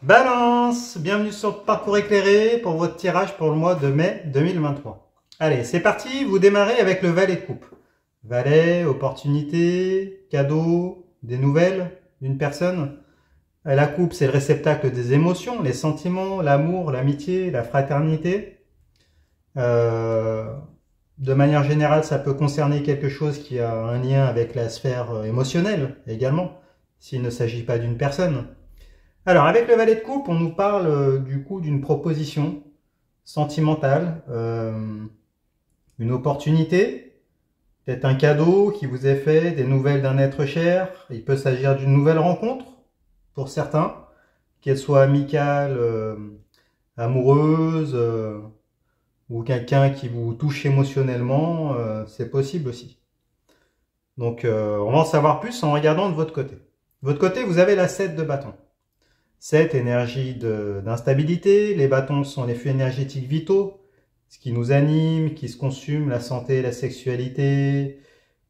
Balance! Bienvenue sur Parcours éclairé pour votre tirage pour le mois de mai 2023. Allez, c'est parti, vous démarrez avec le valet de coupe. Valet, opportunité, cadeau, des nouvelles d'une personne. La coupe, c'est le réceptacle des émotions, les sentiments, l'amour, l'amitié, la fraternité. Euh, de manière générale, ça peut concerner quelque chose qui a un lien avec la sphère émotionnelle également, s'il ne s'agit pas d'une personne. Alors, avec le valet de coupe, on nous parle du coup d'une proposition sentimentale, une opportunité, peut-être un cadeau qui vous est fait, des nouvelles d'un être cher. Il peut s'agir d'une nouvelle rencontre pour certains, qu'elle soit amicale, amoureuse, ou quelqu'un qui vous touche émotionnellement, c'est possible aussi. Donc, on va en savoir plus en regardant de votre côté. De votre côté, vous avez la 7 de bâton. 7, énergie d'instabilité. Les bâtons sont les flux énergétiques vitaux, ce qui nous anime, qui se consume, la santé, la sexualité,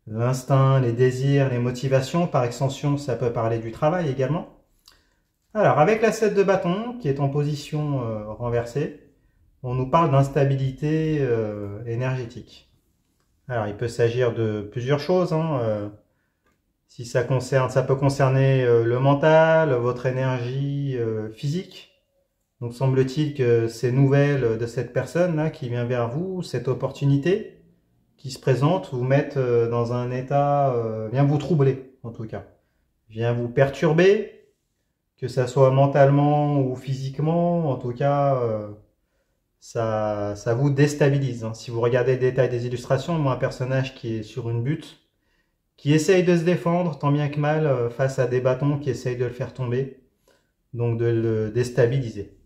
l'instinct, les désirs, les motivations. Par extension, ça peut parler du travail également. Alors, avec la 7 de bâton, qui est en position renversée, on nous parle d'instabilité énergétique. Alors, il peut s'agir de plusieurs choses, si ça concerne, ça peut concerner le mental, votre énergie physique. Donc semble-t-il que ces nouvelles de cette personne-là qui vient vers vous, cette opportunité qui se présente, vous mettent dans un état, vient vous troubler en tout cas, vient vous perturber, que ça soit mentalement ou physiquement, en tout cas, ça vous déstabilise. Si vous regardez le détail des illustrations, moi un personnage qui est sur une butte, qui essaye de se défendre tant bien que mal face à des bâtons qui essayent de le faire tomber, donc de le déstabiliser.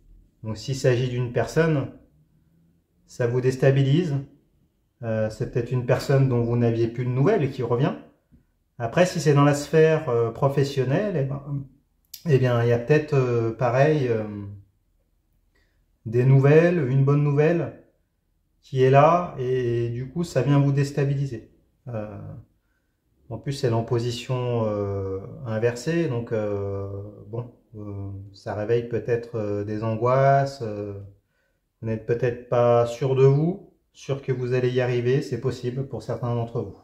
Donc s'il s'agit d'une personne, ça vous déstabilise. C'est peut-être une personne dont vous n'aviez plus de nouvelles et qui revient. Après, si c'est dans la sphère professionnelle, eh bien, il y a peut-être pareil des nouvelles, une bonne nouvelle qui est là et du coup, ça vient vous déstabiliser. En plus, elle est en position inversée, donc bon, ça réveille peut-être des angoisses. Vous n'êtes peut-être pas sûr de vous, sûr que vous allez y arriver, c'est possible pour certains d'entre vous.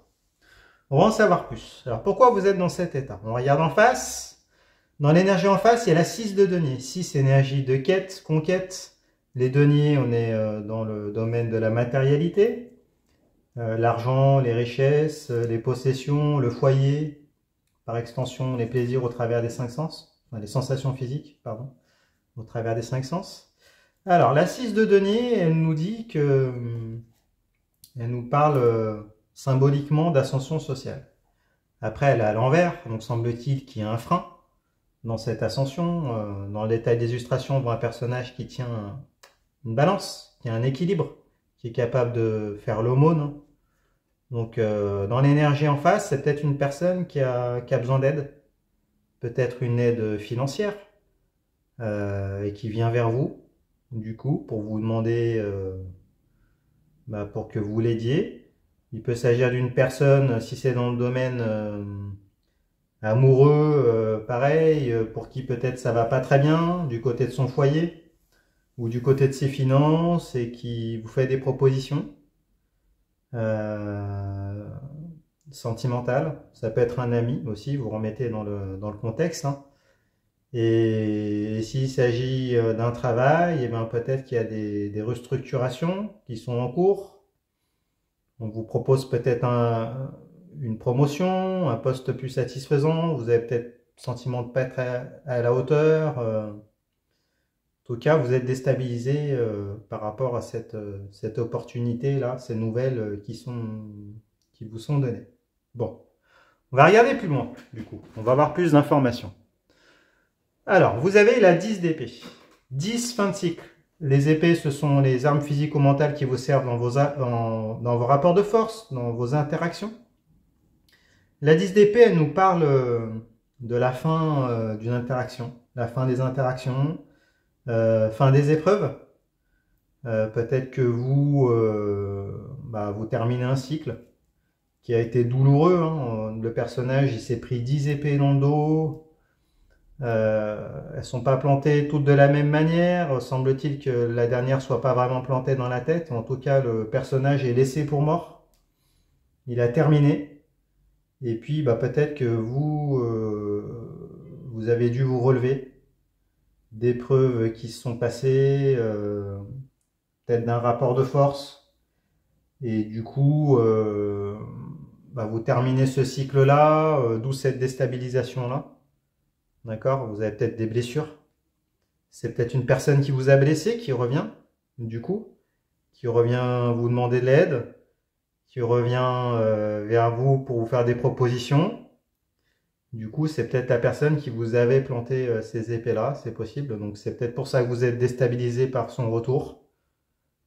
On va en savoir plus. Alors pourquoi vous êtes dans cet état? On regarde en face. Dans l'énergie en face, il y a la 6 de denier. 6, énergie de quête, conquête. Les deniers, on est dans le domaine de la matérialité. L'argent, les richesses, les possessions, le foyer, par extension les plaisirs au travers des 5 sens, enfin, les sensations physiques, pardon, au travers des 5 sens. Alors, la 6 de denier, elle nous dit que, elle nous parle symboliquement d'ascension sociale. Après, elle est à l'envers, donc semble-t-il qu'il y a un frein dans cette ascension. Dans le détail des illustrations, on voit un personnage qui tient une balance, qui a un équilibre, qui est capable de faire l'aumône. Donc, dans l'énergie en face, c'est peut-être une personne qui a besoin d'aide, peut-être une aide financière, et qui vient vers vous, du coup, pour vous demander, pour que vous l'aidiez. Il peut s'agir d'une personne, si c'est dans le domaine amoureux, pareil, pour qui peut-être ça va pas très bien, du côté de son foyer, ou du côté de ses finances, et qui vous fait des propositions. Sentimentales. Ça peut être un ami aussi, vous remettez dans le contexte. Et s'il s'agit d'un travail, et bien peut-être qu'il y a des restructurations qui sont en cours. On vous propose peut-être une promotion, un poste plus satisfaisant. Vous avez peut-être le sentiment de ne pas être à la hauteur. En tout cas, vous êtes déstabilisé par rapport à cette opportunité-là, ces nouvelles qui vous sont données. Bon, on va regarder plus loin, du coup. On va avoir plus d'informations. Alors, vous avez la 10 d'épée. 10, fin de cycle. Les épées, ce sont les armes physiques ou mentales qui vous servent dans vos rapports de force, dans vos interactions. La 10 d'épée, elle nous parle de la fin d'une interaction, la fin des interactions, fin des épreuves. Peut-être que vous terminez un cycle qui a été douloureux. Le personnage, il s'est pris 10 épées dans le dos. Elles sont pas plantées toutes de la même manière. Semble-t-il que la dernière soit pas vraiment plantée dans la tête. En tout cas, le personnage est laissé pour mort. Il a terminé. Et puis, bah, peut-être que vous avez dû vous relever d'épreuves qui se sont passées, peut-être d'un rapport de force. Et du coup, bah, vous terminez ce cycle-là, d'où cette déstabilisation-là. D'accord? Vous avez peut-être des blessures. C'est peut-être une personne qui vous a blessé, qui revient, du coup, qui revient vous demander de l'aide, qui revient vers vous pour vous faire des propositions. Du coup, c'est peut-être la personne qui vous avait planté ces épées-là, c'est possible. Donc c'est peut-être pour ça que vous êtes déstabilisé par son retour,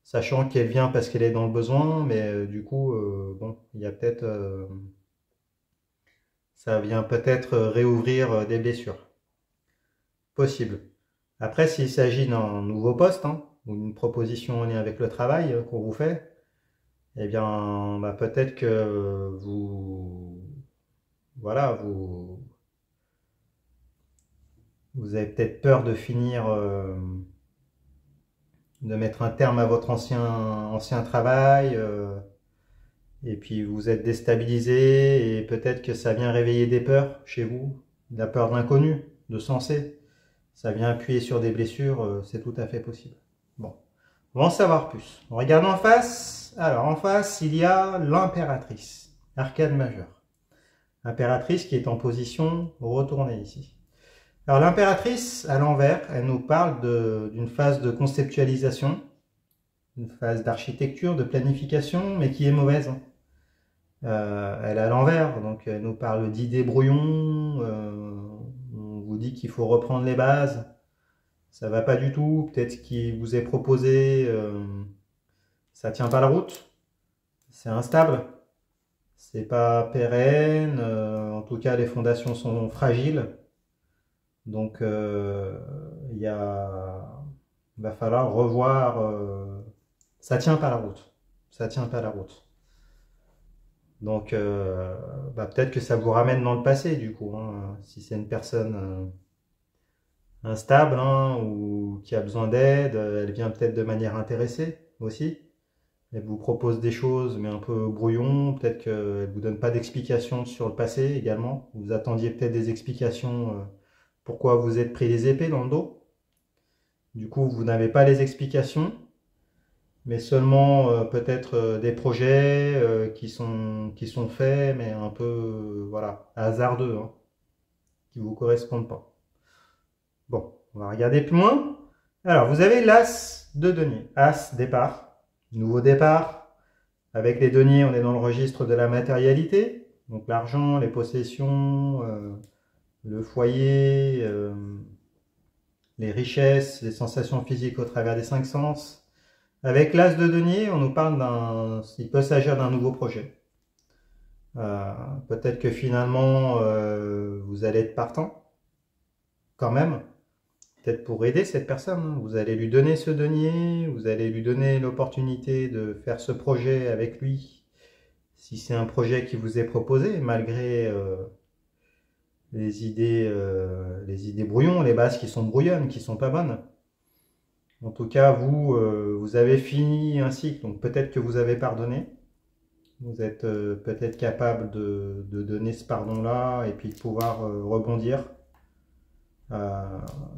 sachant qu'elle vient parce qu'elle est dans le besoin, mais du coup, bon, il y a peut-être, ça vient peut-être réouvrir des blessures. Possible. Après, s'il s'agit d'un nouveau poste, hein, ou d'une proposition en lien avec le travail qu'on vous fait, eh bien, bah, peut-être que voilà, vous avez peut-être peur de finir, de mettre un terme à votre ancien travail, et puis vous êtes déstabilisé, et peut-être que ça vient réveiller des peurs chez vous, de la peur de l'inconnu, de sensé. Ça vient appuyer sur des blessures, c'est tout à fait possible. Bon, on va en savoir plus. On regarde en face. Alors, en face, il y a l'impératrice, arcane majeure. Impératrice qui est en position retournée ici. Alors, l'impératrice, à l'envers, elle nous parle d'une phase de conceptualisation, une phase d'architecture, de planification, mais qui est mauvaise. Elle est à l'envers, donc elle nous parle d'idées brouillons, on vous dit qu'il faut reprendre les bases, ça va pas du tout, peut-être ce qui vous est proposé, ça tient pas la route, c'est instable, c'est pas pérenne, en tout cas les fondations sont fragiles, donc il va falloir revoir, ça tient pas la route, ça tient pas la route. Donc, bah, peut-être que ça vous ramène dans le passé, du coup, hein, si c'est une personne instable, hein, ou qui a besoin d'aide, elle vient peut-être de manière intéressée aussi. Elle vous propose des choses, mais un peu brouillon. Peut-être qu'elle vous donne pas d'explications sur le passé également. Vous attendiez peut-être des explications pourquoi vous êtes pris les épées dans le dos. Du coup, vous n'avez pas les explications, mais seulement peut-être des projets qui sont faits, mais un peu voilà, hasardeux, hein, qui vous correspondent pas. Bon, on va regarder plus loin. Alors, vous avez l'As de denier. As, départ. Nouveau départ. Avec les deniers, on est dans le registre de la matérialité. Donc l'argent, les possessions, le foyer, les richesses, les sensations physiques au travers des 5 sens. Avec l'As de denier, on nous parle il peut s'agir d'un nouveau projet. Peut-être que finalement, vous allez être partant, quand même. Peut-être pour aider cette personne. Vous allez lui donner ce denier, vous allez lui donner l'opportunité de faire ce projet avec lui. Si c'est un projet qui vous est proposé, malgré les idées brouillons, les bases qui sont brouillonnes, qui sont pas bonnes. En tout cas, vous avez fini un cycle, donc peut-être que vous avez pardonné. Vous êtes peut-être capable de donner ce pardon-là et puis de pouvoir rebondir.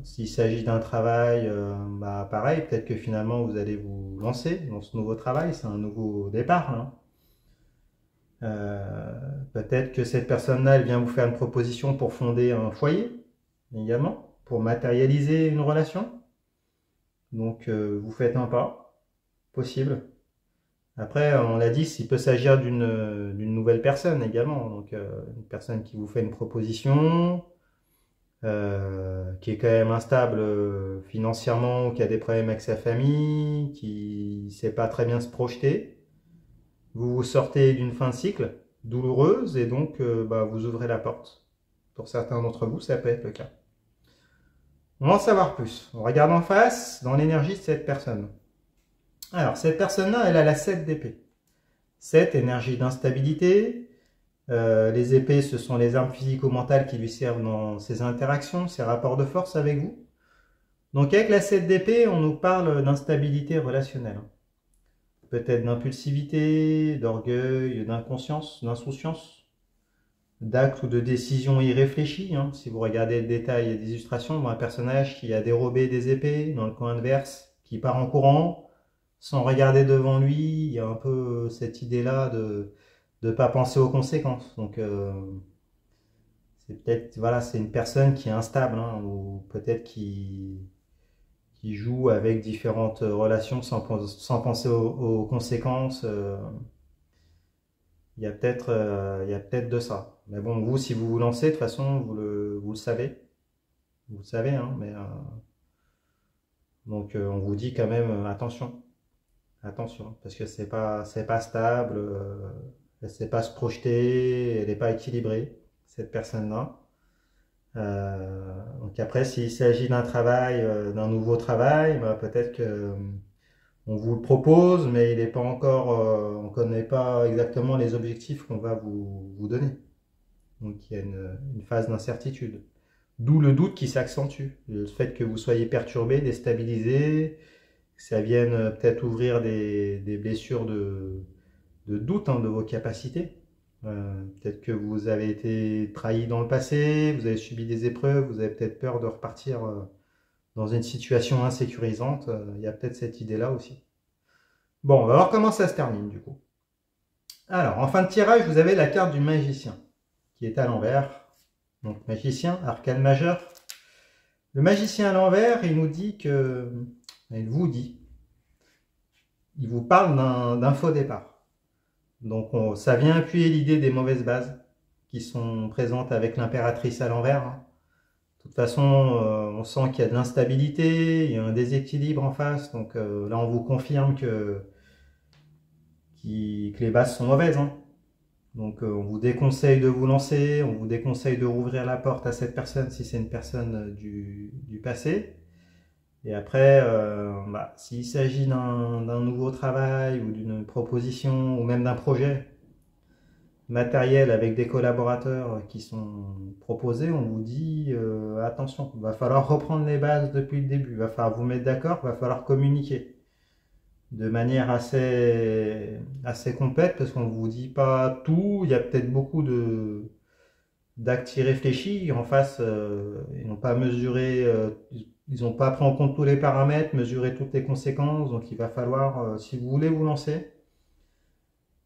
S'il s'agit d'un travail, bah, pareil, peut-être que finalement vous allez vous lancer dans ce nouveau travail, c'est un nouveau départ, hein. Peut-être que cette personne-là, elle vient vous faire une proposition pour fonder un foyer, également, pour matérialiser une relation. Donc vous faites un pas, possible. Après, on l'a dit, il peut s'agir d'une nouvelle personne également. Donc une personne qui vous fait une proposition, qui est quand même instable financièrement, ou qui a des problèmes avec sa famille, qui ne sait pas très bien se projeter. Vous sortez d'une fin de cycle douloureuse et donc bah, vous ouvrez la porte. Pour certains d'entre vous, ça peut être le cas. On va en savoir plus. On regarde en face dans l'énergie de cette personne. Alors, cette personne-là, elle a la 7 d'épée. 7, énergie d'instabilité, Les épées, ce sont les armes physico-mentales qui lui servent dans ses interactions, ses rapports de force avec vous. Donc avec la 7 d'épée, on nous parle d'instabilité relationnelle. Peut-être d'impulsivité, d'orgueil, d'inconscience, d'insouciance, d'actes ou de décisions irréfléchies. Si vous regardez le détail des illustrations, un personnage qui a dérobé des épées dans le coin adverse, qui part en courant, sans regarder devant lui, il y a un peu cette idée-là de ne pas penser aux conséquences. Donc c'est peut-être, voilà, c'est une personne qui est instable, ou peut-être qui joue avec différentes relations sans penser aux conséquences. Il y a peut-être de ça. Mais bon, vous, si vous vous lancez, de toute façon, vous le savez. Vous le savez, mais donc on vous dit quand même attention, attention, parce que c'est pas stable, elle sait pas se projeter, elle n'est pas équilibrée, cette personne-là. Donc après, s'il s'agit d'un travail, d'un nouveau travail, bah, peut-être que on vous le propose, mais il n'est pas encore, on ne connaît pas exactement les objectifs qu'on va vous donner. Donc il y a une phase d'incertitude. D'où le doute qui s'accentue. Le fait que vous soyez perturbé, déstabilisé, que ça vienne peut-être ouvrir des blessures de doute de vos capacités. Peut-être que vous avez été trahi dans le passé, vous avez subi des épreuves, vous avez peut-être peur de repartir dans une situation insécurisante. Il y a peut-être cette idée-là aussi. Bon, on va voir comment ça se termine du coup. Alors, en fin de tirage, vous avez la carte du magicien qui est à l'envers. Donc, magicien, arcane majeur. Le magicien à l'envers, il nous dit que. Il vous dit. Il vous parle d'un faux départ. Donc, ça vient appuyer l'idée des mauvaises bases qui sont présentes avec l'impératrice à l'envers. De toute façon, on sent qu'il y a de l'instabilité, il y a un déséquilibre en face. Donc là, on vous confirme que les bases sont mauvaises. Donc on vous déconseille de vous lancer, on vous déconseille de rouvrir la porte à cette personne si c'est une personne du passé. Et après, s'il s'agit d'un nouveau travail ou d'une proposition ou même d'un projet matériel avec des collaborateurs qui sont proposés, on vous dit attention, il va falloir reprendre les bases depuis le début, il va falloir vous mettre d'accord, il va falloir communiquer de manière assez complète parce qu'on ne vous dit pas tout, il y a peut-être beaucoup d'actes irréfléchis en face, ils n'ont pas mesuré, ils n'ont pas pris en compte tous les paramètres, mesuré toutes les conséquences, donc il va falloir, si vous voulez vous lancer,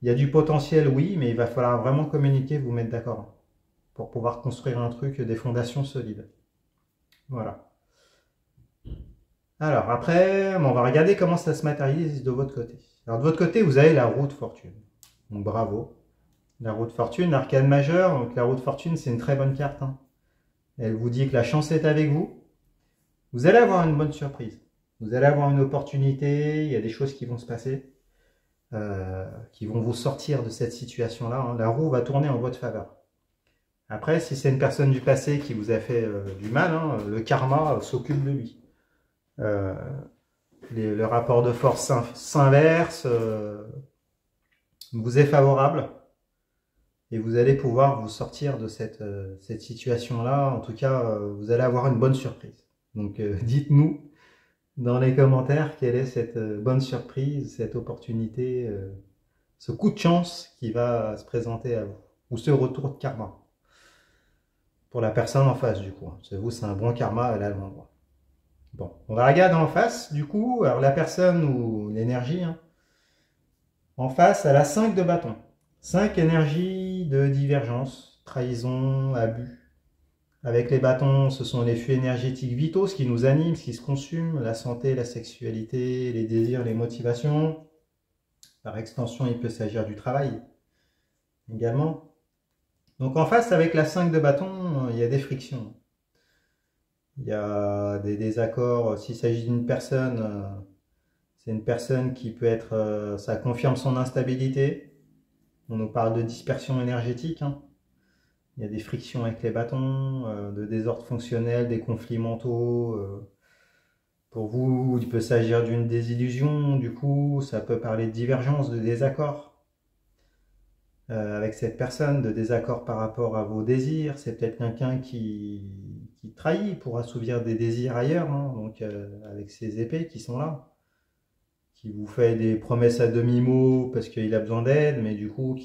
il y a du potentiel, oui, mais il va falloir vraiment communiquer, vous mettre d'accord pour pouvoir construire un truc, des fondations solides. Voilà. Alors après, on va regarder comment ça se matérialise de votre côté. Alors de votre côté, vous avez la roue de fortune. Donc bravo. La roue de fortune, arcane majeure. Donc la roue de fortune, c'est une très bonne carte. Elle vous dit que la chance est avec vous. Vous allez avoir une bonne surprise. Vous allez avoir une opportunité. Il y a des choses qui vont se passer, qui vont vous sortir de cette situation-là. La roue va tourner en votre faveur. Après, si c'est une personne du passé qui vous a fait du mal, le karma s'occupe de lui. Le rapport de force s'inverse, vous est favorable et vous allez pouvoir vous sortir de cette situation-là. En tout cas, vous allez avoir une bonne surprise. Donc dites-nous dans les commentaires quelle est cette bonne surprise, cette opportunité, ce coup de chance qui va se présenter à vous, ou ce retour de karma pour la personne en face du coup. Vous, c'est un bon karma, elle a le bon droit. Bon, on va regarder en face, du coup, alors la personne ou l'énergie, en face, elle a 5 de bâton. 5 énergies de divergence, trahison, abus. Avec les bâtons, ce sont les flux énergétiques vitaux, ce qui nous anime, ce qui se consume, la santé, la sexualité, les désirs, les motivations. Par extension, il peut s'agir du travail également. Donc en face, avec la 5 de bâton, il y a des frictions. Il y a des désaccords. S'il s'agit d'une personne, c'est une personne qui peut être, ça confirme son instabilité. On nous parle de dispersion énergétique. Il y a des frictions avec les bâtons, de désordre fonctionnel, des conflits mentaux. Pour vous, il peut s'agir d'une désillusion. Du coup, ça peut parler de divergence, de désaccord. avec cette personne, de désaccord par rapport à vos désirs. C'est peut-être quelqu'un qui trahit pour assouvir des désirs ailleurs, hein, donc avec ses épées qui sont là, qui vous fait des promesses à demi-mot parce qu'il a besoin d'aide, mais du coup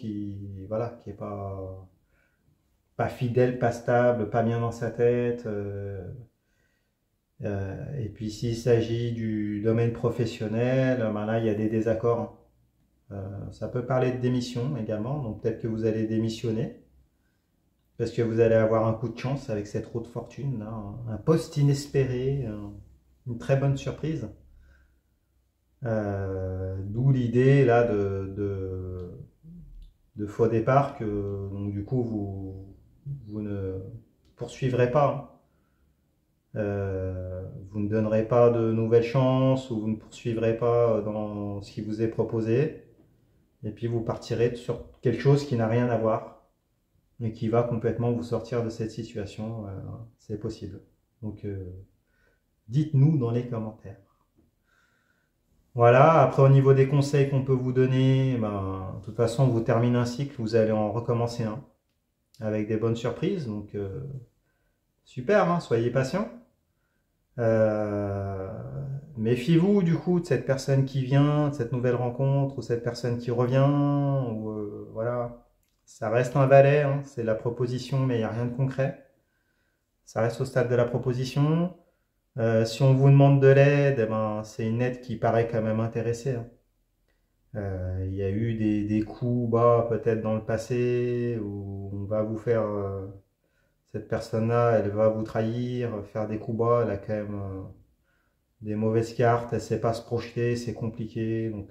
voilà, qui est pas fidèle, pas stable, pas bien dans sa tête. Et puis s'il s'agit du domaine professionnel, ben là il y a des désaccords. Ça peut parler de démission également, donc peut-être que vous allez démissionner parce que vous allez avoir un coup de chance avec cette roue de fortune, là, un poste inespéré, une très bonne surprise. D'où l'idée là de faux départ que donc, du coup vous ne poursuivrez pas. Hein. Vous ne donnerez pas de nouvelles chances ou vous ne poursuivrez pas dans ce qui vous est proposé. Et puis vous partirez sur quelque chose qui n'a rien à voir et qui va complètement vous sortir de cette situation. C'est possible. Donc dites-nous dans les commentaires. Voilà, après au niveau des conseils qu'on peut vous donner, ben, de toute façon vous terminez un cycle, vous allez en recommencer un avec des bonnes surprises. Donc super, hein, soyez patient. Méfiez-vous du coup de cette personne qui vient, de cette nouvelle rencontre, ou cette personne qui revient, ou voilà. Ça reste un valet, hein, c'est la proposition, mais il n'y a rien de concret. Ça reste au stade de la proposition. Si on vous demande de l'aide, eh ben, c'est une aide qui paraît quand même intéressée. Hein. Il y a eu des coups bas peut-être dans le passé, où on va vous faire... cette personne-là, elle va vous trahir, faire des coups bas, elle a quand même... des mauvaises cartes, elle ne sait pas se projeter, c'est compliqué, donc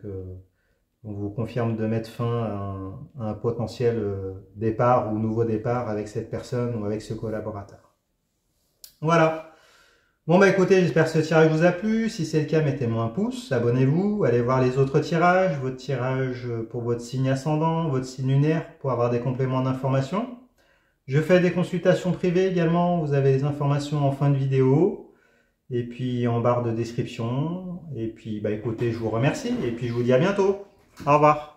on vous confirme de mettre fin à un potentiel départ ou nouveau départ avec cette personne ou avec ce collaborateur. Voilà. Bon bah écoutez, j'espère que ce tirage vous a plu. Si c'est le cas, mettez-moi un pouce, abonnez-vous, allez voir les autres tirages, votre tirage pour votre signe ascendant, votre signe lunaire, pour avoir des compléments d'information. Je fais des consultations privées également, vous avez les informations en fin de vidéo. Et puis en barre de description. Et puis bah écoutez, je vous remercie et puis je vous dis à bientôt. Au revoir.